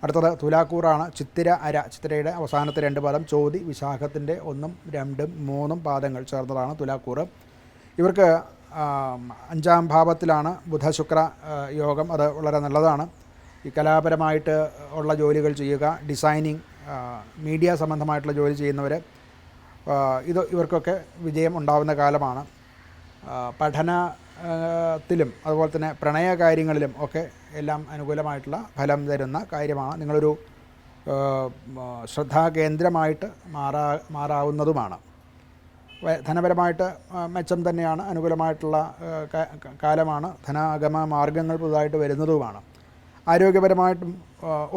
അടുത്തത് തുലാക്കൂറാണ്. ചിത്തിര അര. ചിത്തിരയുടെ അവസാനത്തെ 2 പാദം ചോതി വിശാഖത്തിൻ്റെ 1, 2, 3 പാദങ്ങൾ ചേർന്നതാണ് തുലാക്കൂറ്. ഇവർക്ക് 5-ാം ഭാവത്തിലാണ് ബുധ-ശുക്ര യോഗം. അത് വളരെ നല്ലതാണ്. ഈ കലാപരമായിട്ട് ഉള്ള ജോലികൾ ചെയ്യുക, ഡിസൈനിങ്, മീഡിയ സംബന്ധമായിട്ടുള്ള ജോലി ചെയ്യുന്നവർ, ഇവർക്കൊക്കെ വിജയം ഉണ്ടാകുന്ന കാലമാണ്. പഠനത്തിലും അതുപോലെ തന്നെ പ്രണയകാര്യങ്ങളിലും ഒക്കെ എല്ലാം അനുകൂലമായിട്ടുള്ള ഫലം തരുന്ന കാര്യമാണ്. നിങ്ങളൊരു ശ്രദ്ധാകേന്ദ്രമായിട്ട് മാറാവുന്നതുമാണ്. ധനപരമായിട്ട് മെച്ചം തന്നെയാണ്. അനുകൂലമായിട്ടുള്ള കാലമാണ്. ധനാഗമ മാർഗങ്ങൾ പുതുതായിട്ട് വരുന്നതുമാണ്. ആരോഗ്യപരമായിട്ടും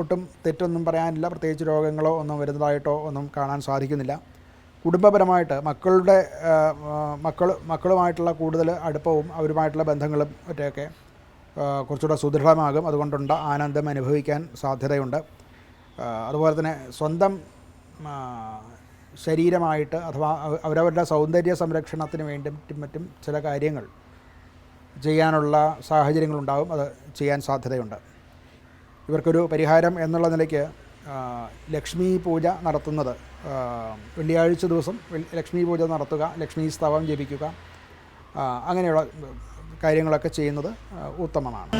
ഒട്ടും തെറ്റൊന്നും പറയാനില്ല. പ്രത്യേകിച്ച് രോഗങ്ങളോ ഒന്നും വരുന്നതായിട്ടോ ഒന്നും കാണാൻ സാധിക്കുന്നില്ല. കുടുംബപരമായിട്ട് മക്കളുമായിട്ടുള്ള കൂടുതൽ അടുപ്പവും അവരുമായിട്ടുള്ള ബന്ധങ്ങളും ഒറ്റയൊക്കെ കുറച്ചുകൂടെ സുദൃഢമാകും. അതുകൊണ്ടുണ്ട ആനന്ദം അനുഭവിക്കാൻ സാധ്യതയുണ്ട്. അതുപോലെ തന്നെ സ്വന്തം ശരീരമായിട്ട് അഥവാ അവരവരുടെ സൗന്ദര്യ സംരക്ഷണത്തിന് വേണ്ടിയിട്ടും മറ്റും ചില കാര്യങ്ങൾ ചെയ്യാനുള്ള സാഹചര്യങ്ങളുണ്ടാകും. അത് ചെയ്യാൻ സാധ്യതയുണ്ട്. ഇവർക്കൊരു പരിഹാരം എന്നുള്ള നിലയ്ക്ക് ലക്ഷ്മി പൂജ നടത്തുന്നത്, വെള്ളിയാഴ്ച ദിവസം ലക്ഷ്മി പൂജ നടത്തുക, ലക്ഷ്മി സ്തവം ജപിക്കുക, അങ്ങനെയുള്ള കാര്യങ്ങളൊക്കെ ചെയ്യുന്നത് ഉത്തമമാണ്.